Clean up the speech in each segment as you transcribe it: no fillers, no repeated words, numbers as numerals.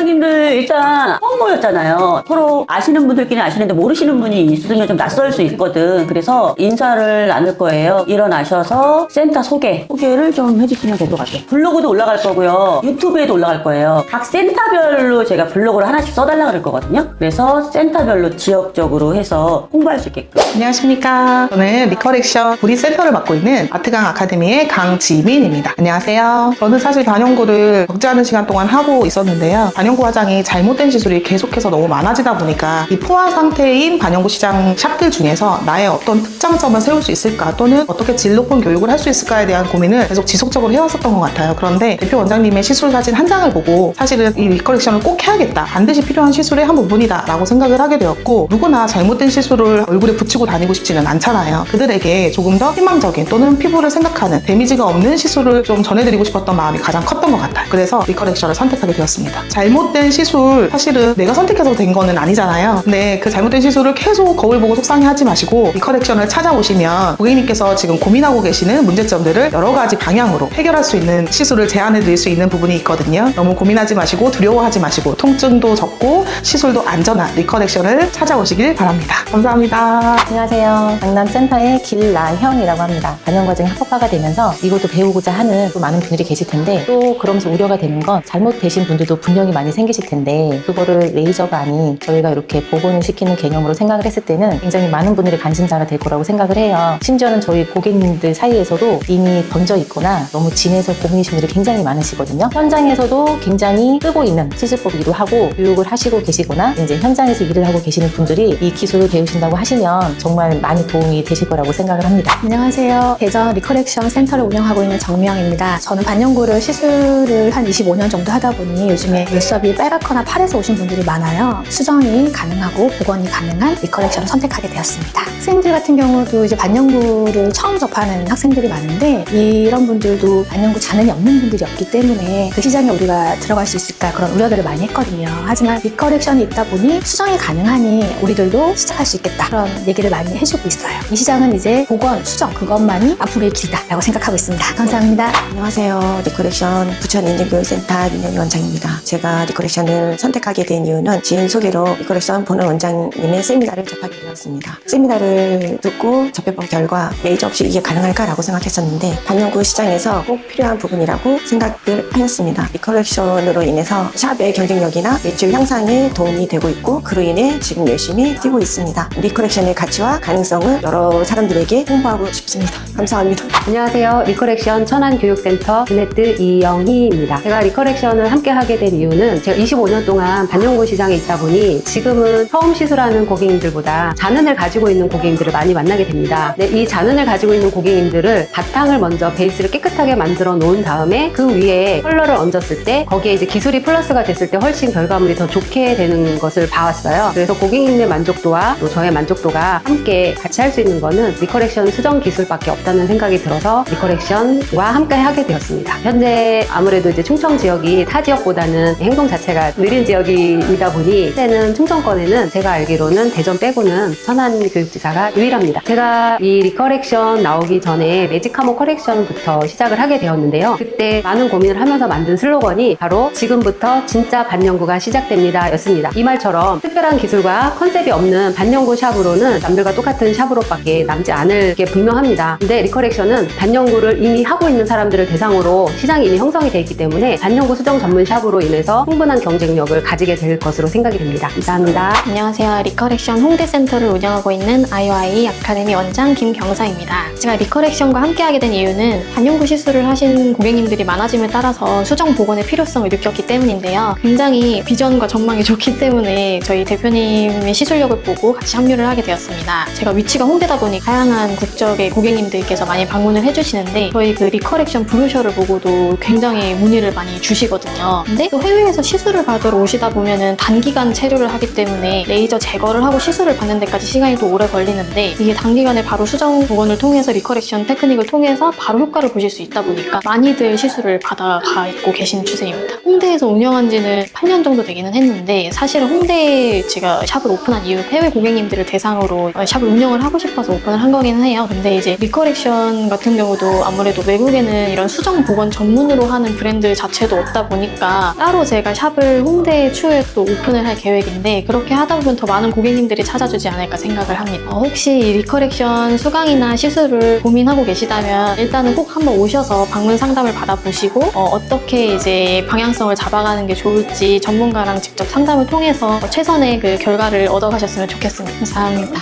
님들 일단 처음 모였잖아요. 서로 아시는 분들끼리 아시는데 모르시는 분이 있으면 좀 낯설 수 있거든. 그래서 인사를 나눌 거예요. 일어나셔서 센터 소개를 좀 해주시면 될 것 같아요. 블로그도 올라갈 거고요. 유튜브에도 올라갈 거예요. 각 센터별로 제가 블로그를 하나씩 써달라 그럴 거거든요. 그래서 센터별로 지역적으로 해서 홍보할 수 있게끔. 안녕하십니까. 저는 리커렉션 구리센터를 맡고 있는 아트강 아카데미의 강지민입니다. 안녕하세요. 저는 사실 반영구를 적지 않은 시간 동안 하고 있었는데요. 반영구 화장이 잘못된 시술이 계속해서 너무 많아지다 보니까 이 포화 상태인 반영구 시장 샵들 중에서 나의 어떤 특장점을 세울 수 있을까, 또는 어떻게 질 높은 교육을 할 수 있을까에 대한 고민을 계속 지속적으로 해왔었던 것 같아요. 그런데 대표 원장님의 시술 사진 한 장을 보고 사실은 이 리커렉션을 꼭 해야겠다, 반드시 필요한 시술의 한 부분이다 라고 생각을 하게 되었고, 누구나 잘못된 시술을 얼굴에 붙이고 다니고 싶지는 않잖아요. 그들에게 조금 더 희망적인, 또는 피부를 생각하는 데미지가 없는 시술을 좀 전해드리고 싶었던 마음이 가장 컸던 것 같아요. 그래서 리커렉션을 선택하게 되었습니다. 잘못된 시술, 사실은 내가 선택해서 된 거는 아니잖아요. 근데 그 잘못된 시술을 계속 거울 보고 속상해하지 마시고 리커렉션을 찾아오시면 고객님께서 지금 고민하고 계시는 문제점들을 여러 가지 방향으로 해결할 수 있는 시술을 제안해 드릴 수 있는 부분이 있거든요. 너무 고민하지 마시고 두려워하지 마시고 통증도 적고 시술도 안전한 리커렉션을 찾아오시길 바랍니다. 감사합니다. 안녕하세요. 강남센터의 길나형이라고 합니다. 반영과정이 합법화가 되면서 이것도 배우고자 하는 또 많은 분들이 계실 텐데, 또 그러면서 우려가 되는 건 잘못되신 분들도 분명히 많이 생기실 텐데, 그거를 레이저가 아닌 저희가 이렇게 복원을 시키는 개념으로 생각을 했을 때는 굉장히 많은 분들이 관심사가 될 거라고 생각을 해요. 심지어는 저희 고객님들 사이에서도 이미 번져 있거나 너무 진해서 고민이신 분들이 굉장히 많으시거든요. 현장에서도 굉장히 뜨고 있는 시술법이기도 하고 교육을 하시고 계시거나 이제 현장에서 일을 하고 계시는 분들이 이 기술을 배우신다고 하시면 정말 많이 도움이 되실 거라고 생각을 합니다. 안녕하세요. 대전 리커렉션 센터를 운영하고 있는 정미영입니다. 저는 반영구를 시술을 한 25년 정도 하다 보니 요즘에 눈썹이 빨갛거나 파래서 오신 분들이 많아요. 수정이 가능하고 복원이 가능한 리커렉션을 선택하게 되었습니다. 학생들 같은 경우도 이제 반영구를 처음 접하는 학생들이 많은데, 이런 분들도 반영구 잔흔이 없는 분들이 없기 때문에 그 시장에 우리가 들어갈 수 있을까 그런 우려들을 많이 했거든요. 하지만 리커렉션이 있다 보니 수정이 가능하니 우리들도 시작할 수 있겠다, 그런 얘기를 많이 해주고 있어요. 이 시장은 이제 복원, 수정 그것만이 앞으로의 길이다라고 생각하고 있습니다. 감사합니다. 안녕하세요. 리커렉션 부천인증교육센터 민현희 원장입니다. 제가 리커렉션을 선택하게 된 이유는 지인 소개로 리커렉션 보는 원장님의 세미나를 접하게 되었습니다. 세미나를 듣고 접해본 결과 레이저 없이 이게 가능할까라고 생각했었는데, 반영구 시장에서 꼭 필요한 부분이라고 생각을 하였습니다. 리커렉션으로 인해서 샵의 경쟁력이나 매출 향상에 도움이 되고 있고, 그로 인해 지금 열심히 뛰고 있습니다. 리커렉션의 가치와 가능성을 여러 사람들에게 홍보하고 싶습니다. 감사합니다. 안녕하세요. 리커렉션 천안교육센터 브네트 이영희입니다. 제가 리커렉션을 함께 하게 된 이유는 제가 25년 동안 반영구 시장에 있다 보니 지금은 처음 시술하는 고객님들보다 잔흔을 가지고 있는 고객님들을 많이 만나게 됩니다. 근데 이 잔흔을 가지고 있는 고객님들을 바탕을 먼저 베이스를 깨끗하게 만들어 놓은 다음에 그 위에 컬러를 얹었을 때 거기에 이제 기술이 플러스가 됐을 때 훨씬 결과물이 더 좋게 되는 것을 봐왔어요. 그래서 고객님의 만족도와 또 저의 만족도가 함께 같이 할 수 있는 거는 리커렉션 수정 기술밖에 없다는 생각이 들어서 리커렉션과 함께 하게 되었습니다. 현재 아무래도 이제 충청 지역이 타 지역보다는 행동 자체가 느린 지역이다 보니 현재는 충청권에는 제가 알기로는 대전 빼고는 천안교육지사가 유일합니다. 제가 이 리커렉션 나오기 전에 매직카모 커렉션부터 시작을 하게 되었는데요. 그때 많은 고민을 하면서 만든 슬로건이 바로 지금부터 진짜 반영구가 시작됩니다 였습니다. 이 말처럼 특별한 기술과 컨셉이 없는 반영구 샵으로는 남들과 똑같은 샵으로밖에 남지 않을 게 분명합니다. 근데 리커렉션은 반영구를 이미 하고 있는 사람들을 대상으로 시장이 이미 형성이 되어 있기 때문에 반영구 수정 전문 샵으로 인해서 충분한 경쟁력을 가지게 될 것으로 생각이 됩니다. 감사합니다. 안녕하세요. 리커렉션 홍대센터를 운영하고 있는 IOI 아카데미 원장 김경사입니다. 제가 리커렉션과 함께하게 된 이유는 반영구 시술을 하신 고객님들이 많아짐에 따라서 수정 복원의 필요성을 느꼈기 때문인데요. 굉장히 비전과 전망이 좋기 때문에 저희 대표님의 시술력을 보고 같이 합류를 하게 되었습니다. 제가 위치가 홍대다 보니 다양한 국적의 고객님들께서 많이 방문을 해주시는데, 저희 그 리커렉션 브로셔를 보고도 굉장히 문의를 많이 주시거든요. 근데 또 해외에서 시술을 받으러 오시다 보면 보면은 단기간 체류를 하기 때문에 레이저 제거를 하고 시술을 받는 데까지 시간이 또 오래 걸리는데 이게 단기간에 바로 수정 복원을 통해서 리커렉션 테크닉을 통해서 바로 효과를 보실 수 있다 보니까 많이들 시술을 받아가 있고 계시는 추세입니다. 홍대에서 운영한 지는 8년 정도 되기는 했는데 사실은 홍대에 제가 샵을 오픈한 이유 해외 고객님들을 대상으로 샵을 운영을 하고 싶어서 오픈을 한 거기는 해요. 근데 이제 리커렉션 같은 경우도 아무래도 외국에는 이런 수정 복원 전문으로 하는 브랜드 자체도 없다 보니까 따로 제가 샵을 홍대 추후에 또 오픈을 할 계획인데 그렇게 하다 보면 더 많은 고객님들이 찾아주지 않을까 생각을 합니다. 혹시 이 리커렉션 수강이나 시술을 고민하고 계시다면 일단은 꼭 한번 오셔서 방문 상담을 받아보시고 어떻게 이제 방향성을 잡아가는 게 좋을지 전문가랑 직접 상담을 통해서 최선의 그 결과를 얻어가셨으면 좋겠습니다. 감사합니다.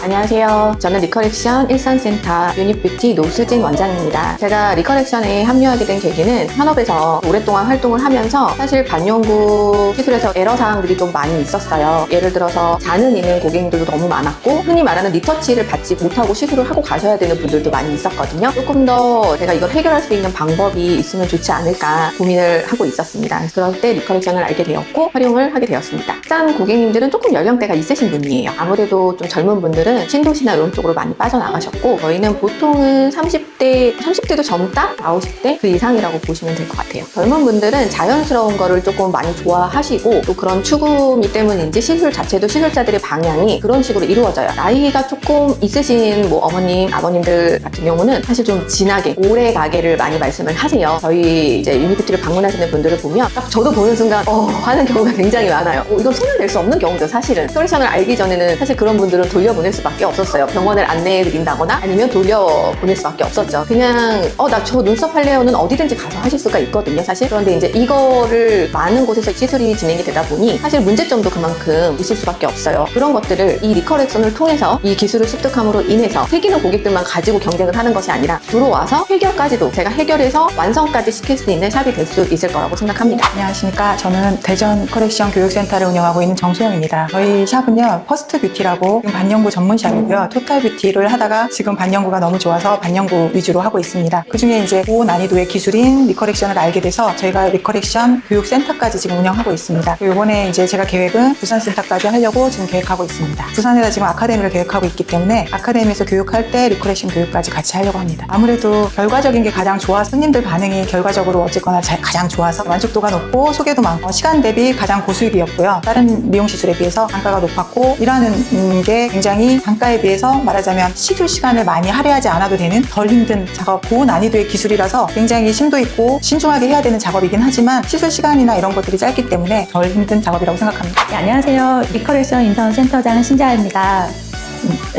안녕하세요. 저는 리커렉션 일산센터 유닛뷰티 노수진 원장입니다. 제가 리커렉션에 합류하게 된 계기는 현업에서 오랫동안 활동을 하면서 사실 반영구 시술에서 애로사항들이 좀 많이 있었어요. 예를 들어서 잔은 있는 고객님들도 너무 많았고 흔히 말하는 리터치를 받지 못하고 시술을 하고 가셔야 되는 분들도 많이 있었거든요. 조금 더 제가 이걸 해결할 수 있는 방법이 있으면 좋지 않을까 고민을 하고 있었습니다. 그럴 때 리커렉션을 알게 되었고 활용을 하게 되었습니다. 일단 고객님들은 조금 연령대가 있으신 분이에요. 아무래도 좀 젊은 분들은 신도시나 이런 쪽으로 많이 빠져나가셨고 저희는 보통은 30대도 젊다? 50대 그 이상이라고 보시면 될 것 같아요. 젊은 분들은 자연스러운 거를 조금 많이 좋아하시고 또 그런 추구미 때문인지 시술 자체도 시술자들의 방향이 그런 식으로 이루어져요. 나이가 조금 있으신 뭐 어머님, 아버님들 같은 경우는 사실 좀 진하게 오래 가게를 많이 말씀을 하세요. 저희 이제 유니뷰티를 방문하시는 분들을 보면 딱 저도 보는 순간 하는 경우가 굉장히 많아요. 이건 손을 댈 수 없는 경우죠. 사실은 리커렉션을 알기 전에는 사실 그런 분들은 돌려보낼 수밖에 없었어요. 병원을 안내해드린다거나 아니면 돌려보낼 수밖에 없었죠. 그냥 나 저 눈썹 할래요는 어디든지 가서 하실 수가 있거든요, 사실. 그런데 이제 이거를 많은 곳에서 시술이 진행이 되다 보니 사실 문제점도 그만큼 있을 수밖에 없어요. 그런 것들을 이 리커렉션을 통해서 이 기술을 습득함으로 인해서 새기는 고객들만 가지고 경쟁을 하는 것이 아니라 들어와서 해결까지도 제가 해결해서 완성까지 시킬 수 있는 샵이 될 수 있을 거라고 생각합니다. 안녕하십니까. 저는 대전 커렉션 교육센터를 운영하고 있는 정소영입니다. 저희 샵은요, 퍼스트 뷰티라고 반영구 전문샵이고요. 토탈 뷰티를 하다가 지금 반영구가 너무 좋아서 반영구 위주로 하고 있습니다. 그중에 이제 고난이도의 기술인 리커렉션을 알게 돼서 저희가 리커렉션 교육센터까지 지금 운영하고 있습니다. 이번에 이제 제가 계획은 부산센터까지 하려고 지금 계획하고 있습니다. 부산에다 지금 아카데미를 계획하고 있기 때문에 아카데미에서 교육할 때 리커렉션 교육까지 같이 하려고 합니다. 아무래도 결과적인 게 가장 좋아서 손님들 반응이 결과적으로 어쨌거나 가장 좋아서 만족도가 높고 소개도 많고 시간 대비 가장 고수익이었고요. 다른 미용 시술에 비해서 단가가 높았고 일하는 게 굉장히 단가에 비해서 말하자면 시술 시간을 많이 할애하지 않아도 되는 덜 힘든 작업, 고난이도의 기술이라서 굉장히 심도 있고 신중하게 해야 되는 작업이긴 하지만 시술 시간이나 이런 것들이 짧기 때문에 덜 힘든 작업이라고 생각합니다. 네, 안녕하세요. 리커렉션 인턴센터장 신자입니다.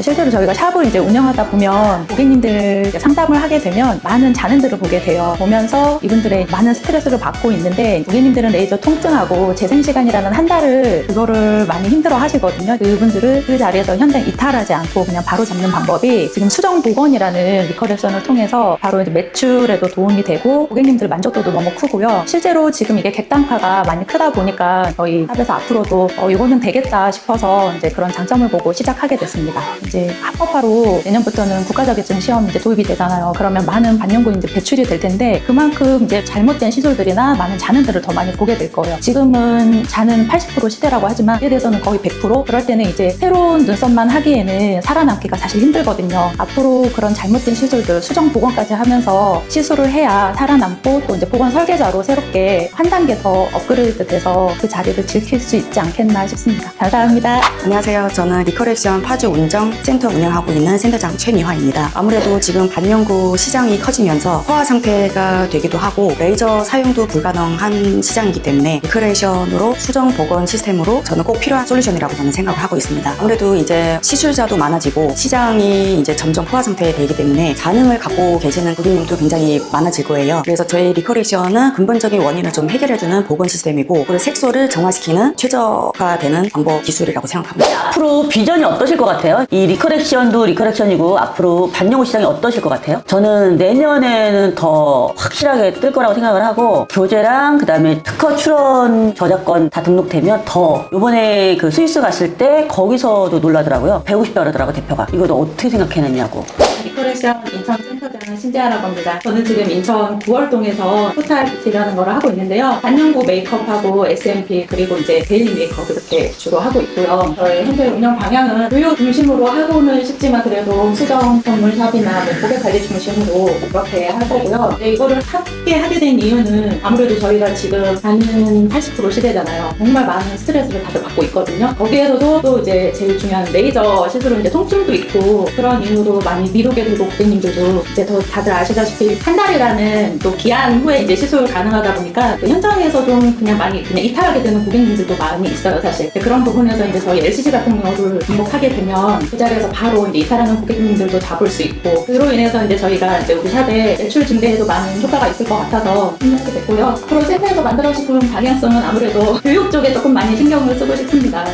실제로 저희가 샵을 이제 운영하다 보면 고객님들 상담을 하게 되면 많은 잔흔들을 보게 돼요. 보면서 이분들의 많은 스트레스를 받고 있는데 고객님들은 레이저 통증하고 재생시간이라는 한 달을 그거를 많이 힘들어 하시거든요. 그분들을 그 자리에서 현장 이탈하지 않고 그냥 바로 잡는 방법이 지금 수정 복원이라는 리커렉션을 통해서 바로 이제 매출에도 도움이 되고 고객님들 만족도도 너무 크고요. 실제로 지금 이게 객단가가 많이 크다 보니까 저희 샵에서 앞으로도 이거는 되겠다 싶어서 이제 그런 장점을 보고 시작하게 됐습니다. 이제 합법화로 내년부터는 국가자격증 시험 이제 도입이 되잖아요. 그러면 많은 반영구 이제 배출이 될 텐데 그만큼 이제 잘못된 시술들이나 많은 잔흔들을 더 많이 보게 될 거예요. 지금은 잔흔 80% 시대라고 하지만 이에 대해서는 거의 100%. 그럴 때는 이제 새로운 눈썹만 하기에는 살아남기가 사실 힘들거든요. 앞으로 그런 잘못된 시술들 수정 복원까지 하면서 시술을 해야 살아남고 또 이제 복원 설계자로 새롭게 한 단계 더 업그레이드 돼서 그 자리를 지킬 수 있지 않겠나 싶습니다. 감사합니다. 안녕하세요. 저는 리커렉션 파주 운정센터 운영하고 있는 센터장 최미화입니다. 아무래도 지금 반영구 시장이 커지면서 허화 상태가 되기도 하고 레이저 사용도 불가능한 시장이기 때문에 리커렉션으로 수정 복원 시스템으로 저는 꼭 필요한 솔루션이라고 저는 생각을 하고 있습니다. 아무래도 이제 시술자도 많아지고 시장이 이제 점점 포화 상태에 되기 때문에 잔음을 갖고 계시는 고객님도 굉장히 많아질 거예요. 그래서 저희 리커렉션은 근본적인 원인을 좀 해결해주는 복원 시스템이고 그리고 색소를 정화시키는 최저화되는 방법 기술이라고 생각합니다. 앞으로 비전이 어떠실 것 같아요? 이 리커렉션도 리커렉션이고 앞으로 반영구 시장이 어떠실 것 같아요? 저는 내년에는 더 확실하게 뜰 거라고 생각을 하고 교재랑 그다음에 특허 출원 저작권 다 등록되면 더 이번에 그 스위스 갔을 때 거기서도 놀라더라고요. 배우고 싶다 그러더라고 대표가. 이거 너 어떻게 생각해냈냐고. 리커렉션 인천 센터장 신재아라고 합니다. 저는 지금 인천 9월동에서 토탈 뷰티라는 걸 하고 있는데요. 반영구 메이크업하고 SMP 그리고 이제 데일리 메이크업 이렇게 주로 하고 있고요. 저희 현재 운영 방향은 교육 중심으로 하고는 싶지만 그래도 수정 선물샵이나 고객 관리 중심으로 그렇게 할 거고요. 이거를 함께 하게 된 이유는 아무래도 저희가 지금 가는 80% 시대잖아요. 정말 많은 스트레스를 다들 받고 있거든요. 거기에서도 또 이제 제일 중요한 레이저 시술은 이제 통증도 있고 그런 이유로 많이 미루게 되고 고객님들도 이제 더 다들 아시다시피 한 달이라는 또 기한 후에 이제 시술 가능하다 보니까 그 현장에서 좀 그냥 많이 그냥 이탈하게 되는 고객님들도 많이 있어요, 사실. 그런 부분에서 이제 저희 LCC 같은 경우를 등록하게 되면 그 자리에서 바로 이제 이탈하는 고객님들도 잡을 수 있고 그로 인해서 이제 저희가 이제 우리 샵에 매출 증대에도 많은 효과가 있을 것 같아서 신청하게 됐고요. 앞으로 센터에서 만들어 싶은 방향성은 아무래도 교육 쪽에 조금 많이 신경을 쓰고 싶습니다.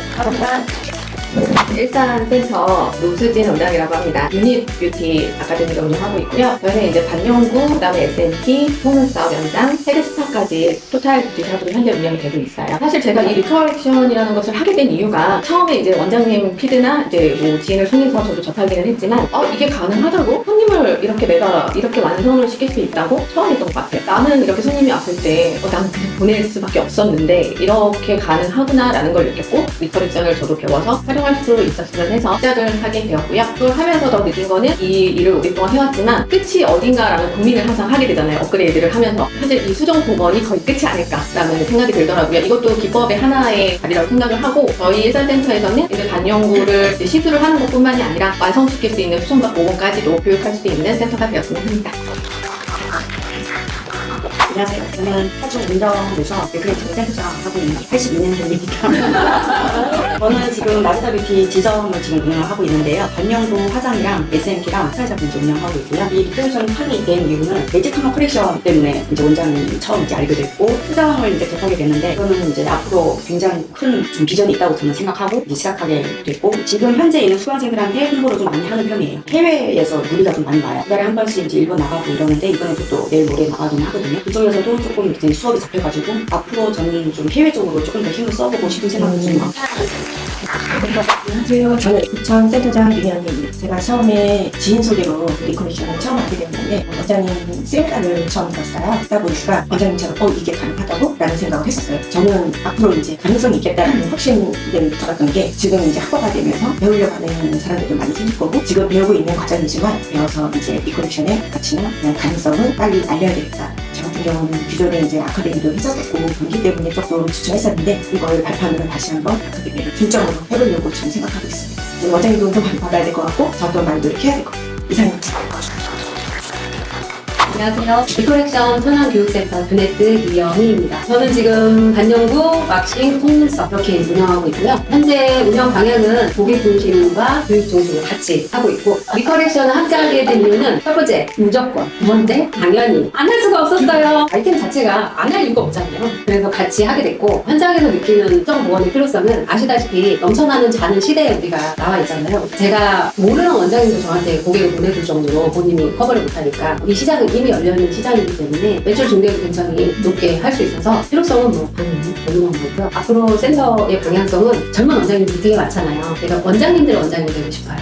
일산센터 노수진 원장이라고 합니다. 유닛 뷰티 아카데미를 운영하고 있고요. 저희는 이제 반영구, 그다음에 SMP, 속눈썹 연장, 헤드스파까지 토탈 뷰티 샵으로 현재 운영이 되고 있어요. 사실 제가 이 리커렉션이라는 것을 하게 된 이유가 처음에 이제 원장님 피드나 이제 뭐 지인을 통해서 저도 접하기는 했지만 이게 가능하다고? 손님을 이렇게 내가 이렇게 완성을 시킬 수 있다고? 처음이었던 것 같아요. 나는 이렇게 손님이 왔을 때 나는 그냥 보낼 수밖에 없었는데 이렇게 가능하구나라는 걸 느꼈고 리커렉션을 저도 배워서 활용할 수 있었으면 해서 시작을 하게 되었고요. 그걸 하면서 더 느낀 거는 이 일을 오랫동안 해왔지만 끝이 어딘가라는 고민을 항상 하게 되잖아요. 업그레이드를 하면서. 사실 이 수정 복원이 거의 끝이 아닐까라는 생각이 들더라고요. 이것도 기법의 하나의 다리라고 생각을 하고 저희 일산센터에서는 이제 반영구를 이제 시술을 하는 것뿐만이 아니라 완성시킬 수 있는 수정과 복원까지도 교육할 수 있는 센터가 되었으면 합니다. 안녕하세요. 저는 파주 운정에서 리크레이션 센터장 하고 있는 82년 전입니다. 저는 지금 라지다 뷰티 지점을 지금 운영하고 있는데요. 반영구 화장이랑 SMP랑 스타일샵을 이제 운영하고 있고요. 이 리크레이션 하게 된 이유는 매직터너 컬렉션 때문에 이제 원장님 처음 이제 알게 됐고 수정을 이제 접하게 됐는데 이거는 이제 앞으로 굉장히 큰 좀 비전이 있다고 저는 생각하고 이제 시작하게 됐고 지금 현재 있는 수강생들한테 홍보를 좀 많이 하는 편이에요. 해외에서 문의가 좀 많이 와요. 한 달에 한 번씩 이제 일본 나가고 이러는데 이번에도 또 내일 모레 나가긴 하거든요. 그쪽에서도 조금 이제 수업이 잡혀가지고 앞으로 저는 좀 해외 쪽으로 조금 더 힘을 써보고 싶은 생각이 좀 많아요. 안녕하세요. 저는 부천 센터장 유미언입니다. 제가 처음에 지인 소개로 리커렉션을 처음 하게 됐는데 원장님 세미나를 처음 들었어요. 그러다 보니까 원장님처럼 이게 가능하다고? 라는 생각을 했었어요. 저는 앞으로 이제 가능성이 있겠다는 확신을 들었던 게 지금 이제 학과가 되면서 배우려고 하는 사람들도 많이 생길 거고 지금 배우고 있는 과정이지만 배워서 이제 리커렉션의 가치나 그냥 가능성을 빨리 알려야 되겠다. 저 같은 경우는 기존에 이제 아카데미도 했었고 그렇기 때문에 조금 주저했었는데 이걸 발판으로 다시 한번 아카데미를 중점으로 해보려고 지금 생각하고 있습니다. 이제 원장님 도움도 많이 받아야 될 것 같고 저도 많이 노력해야 될 것 같고 이상입니다. 안녕하세요. 리커렉션 천안교육센터 드네트 이영희입니다. 저는 지금 반영구, 왁싱, 속눈썹 이렇게 운영하고 있고요. 현재 운영 방향은 고객 중심과 교육 중심을 같이 하고 있고 리커렉션을 함께 하게 된 이유는 첫 번째, 무조건. 두 번째, 당연히 안 할 수가 없었어요. 아이템 자체가 안 할 이유가 없잖아요. 그래서 같이 하게 됐고 현장에서 느끼는 수정 보완의 필요성은 아시다시피 넘쳐나는 자는 시대에 우리가 나와 있잖아요. 제가 모르는 원장님도 저한테 고객을 보내줄 정도로 본인이 커버를 못하니까 이 시장은 이미 열려있는 시장이기 때문에 매출 증대도 굉장히 높게 할 수 있어서 필요성은 뭐 당연히 너무너무 많고요. 앞으로 센터의 방향성은 젊은 원장님들이 되게 많잖아요. 제가 원장님들의 원장님이 되고 싶어요.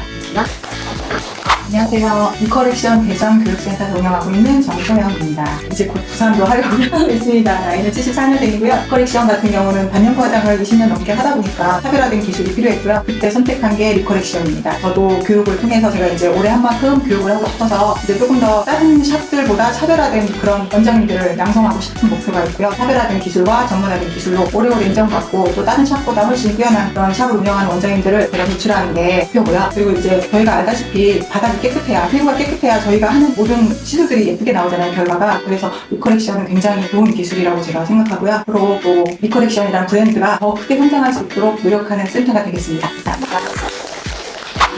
안녕하세요. 리커렉션 대전 교육센터에서 운영하고 있는 정소영입니다. 이제 곧 부산도 하려고 하고 있습니다. 나이는 74년생이고요. 리커렉션 같은 경우는 반영구 화장을 20년 넘게 하다 보니까 차별화된 기술이 필요했고요. 그때 선택한 게 리커렉션입니다. 저도 교육을 통해서 제가 이제 올해 한 만큼 교육을 하고 싶어서 이제 조금 더 다른 샵들보다 차별화된 그런 원장님들을 양성하고 싶은 목표가 있고요. 차별화된 기술과 전문화된 기술로 오래오래 인정받고 또 다른 샵보다 훨씬 뛰어난 그런 샵을 운영하는 원장님들을 제가 노출하는 게 목표고요. 그리고 이제 저희가 알다시피 바닥이 깨끗해야, 피부가 깨끗해야 저희가 하는 모든 시술들이 예쁘게 나오잖아요, 결과가. 그래서 리커렉션은 굉장히 좋은 기술이라고 제가 생각하고요. 앞으로 또 리커렉션이라는 브랜드가 더 크게 성장할 수 있도록 노력하는 센터가 되겠습니다. 감사합니다.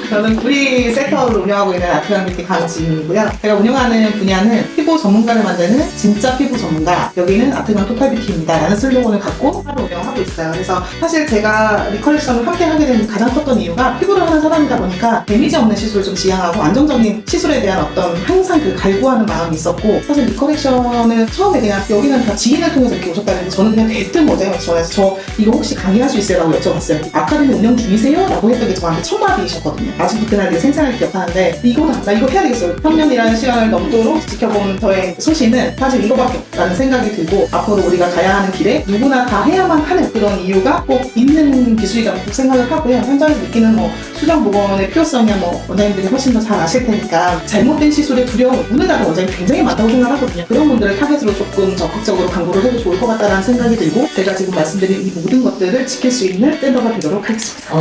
저는 구리 센터를 운영하고 있는 아트강 뷰티 강지민이고요. 제가 운영하는 분야는 피부 전문가를 만드는 진짜 피부 전문가, 여기는 아트강 토탈 뷰티입니다 라는 슬로건을 갖고 하루 운영하고 있어요. 그래서 사실 제가 리커렉션을 함께 하게 된 가장 컸던 이유가 피부를 하는 사람이다 보니까 데미지 없는 시술을 좀 지향하고 안정적인 시술에 대한 어떤 항상 그 갈구하는 마음이 있었고, 사실 리커렉션을 처음에 그냥 여기는 다 지인을 통해서 이렇게 오셨다는데 저는 그냥 대뜸 원장님한테 전화해서 저 이거 혹시 강의할 수 있어요? 라고 여쭤봤어요. 아카데미 운영 중이세요? 라고 했던 게 저한테 첫 마디이셨거든요. 아직도 그날 내 생생하게 기억하는데 이거다, 나 이거 해야 되겠어. 3년이라는 시간을 넘도록 지켜본 저의 소신은 사실 이거밖에 없다는 생각이 들고, 앞으로 우리가 가야 하는 길에 누구나 다 해야만 하는 그런 이유가 꼭 있는 기술이라고 꼭 생각을 하고요. 현장에서 느끼는 수정보건의 필요성이야 원장님들이 훨씬 더 잘 아실 테니까, 잘못된 시술의 두려움, 문을 닫은 원장님이 굉장히 많다고 생각하거든요. 그런 분들을 타겟으로 조금 적극적으로 광고를 해도 좋을 것 같다는 생각이 들고, 제가 지금 말씀드린 이 모든 것들을 지킬 수 있는 센터가 되도록 하겠습니다.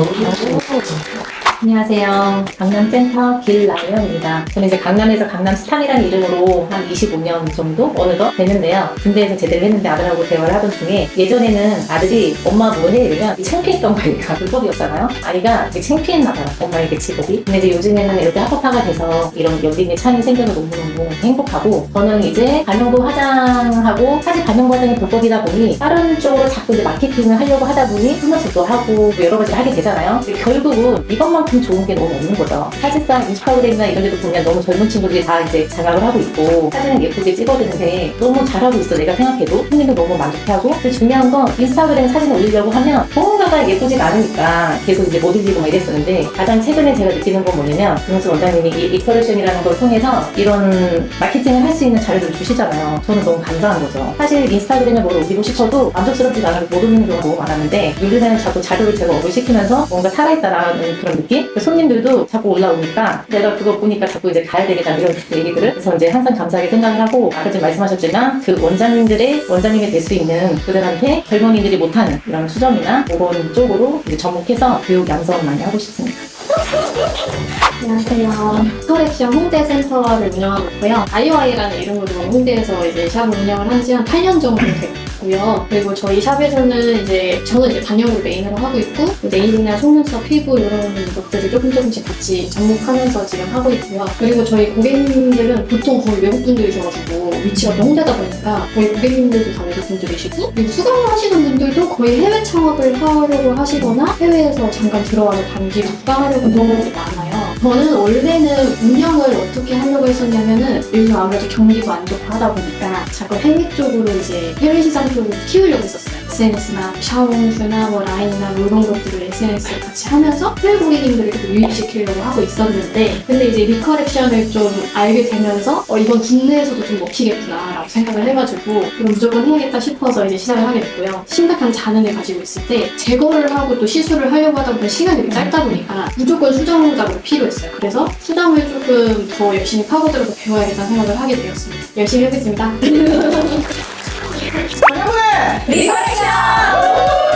안녕하세요. 강남센터 길라연입니다. 저는 이제 강남에서 강남스탄이라는 이름으로 한 25년 정도 어느덧 됐는데요. 군대에서 제대를 했는데 아들하고 대화를 하던 중에, 예전에는 아들이 엄마 뭐 해? 이러면 창피했던 거예요. 불법이었잖아요. 아이가 되게 창피했나 봐요. 엄마에게 직업이. 근데 이제 요즘에는 이렇게 합법화가 돼서 이런 여기에 창이 생겨서 너무너무 행복하고, 저는 이제 반영구 화장하고, 사실 반영구 화장이 불법이다 보니 다른 쪽으로 자꾸 이제 마케팅을 하려고 하다 보니 스마트도 하고 뭐 여러 가지를 하게 되잖아요. 근데 결국은 이것만큼 좋은 게 너무 없는 거죠. 사실상 인스타그램이나 이런 데도 보면 너무 젊은 친구들이 다 이제 장악을 하고 있고, 사진은 예쁘게 찍어주는데 너무 잘하고 있어, 내가 생각해도. 손님도 너무 만족해하고. 근데 중요한 건 인스타그램에 사진을 올리려고 하면 뭔가가 예쁘진 않으니까 계속 이제 못 올리고 막 이랬었는데, 가장 최근에 제가 느끼는 건 뭐냐면, 김은수 원장님이 이 리커렉션이라는 걸 통해서 이런 마케팅을 할 수 있는 자료를 주시잖아요. 저는 너무 감사한 거죠. 사실 인스타그램에 뭘 올리고 싶어도 만족스럽지 않아서 못 올리는 경우가 너무 많았는데, 요즘에는 자꾸 자료를 제가 업로드시키면서 뭔가 살아있다라는 그런 느낌? 손님들도 자꾸 올라오니까 내가 그거 보니까 자꾸 이제 가야 되겠다, 이런 얘기들을. 그래서 이제 항상 감사하게 생각을 하고, 아까 좀 말씀하셨지만 그 원장님이 될 수 있는 그들한테 젊은이들이 못하는 이런 수정이나 보건 쪽으로 이제 접목해서 교육 양성을 많이 하고 싶습니다. 안녕하세요. 리커렉션 홍대 센터를 운영하고 있고요. IOI라는 이름으로 홍대에서 이제 샵을 운영을 한 지 한 8년 정도 됐고요. 그리고 저희 샵에서는 저는 이제 반영을 메인으로 하고 있고, 네일이나 속눈썹, 피부 이런 것들을 조금씩 같이 접목하면서 지금 하고 있고요. 그리고 저희 고객님들은 보통 거의 외국분들이셔가지고, 위치가 또 홍대다 보니까 거의 고객님들도 다 외국분들이시고, 그리고 수강을 하시는 분들도 거의 해외 창업을 하려고 하시거나 해외에서 잠깐 들어와서 단기 수강하려고 하는 분들이 많아요. 저는 원래는 운영을 어떻게 하려고 했었냐면은, 요즘 아무래도 경기도 안 좋고 하다 보니까 자꾸 해외 쪽으로 이제 해외 시장 쪽으로 키우려고 했었어요. SNS나 샤워홈즈나 라인이나 이런 것들을 SNS를 같이 하면서 해외 고객님들을 계속 유입시키려고 하고 있었는데, 근데 이제 리커렉션을 좀 알게 되면서 이건 국내에서도 좀 먹히겠구나 라고 생각을 해가지고, 그럼 무조건 해야겠다 싶어서 이제 시작을 하게 됐고요. 심각한 잔흔을 가지고 있을 때 제거를 하고 또 시술을 하려고 하다 보면 시간이 되게 짧다 보니까 무조건 수정작업이 필요했어요. 그래서 수정을 조금 더 열심히 파고들어서 배워야겠다는 생각을 하게 되었습니다. 열심히 하겠습니다. 여러분! 리커렉션!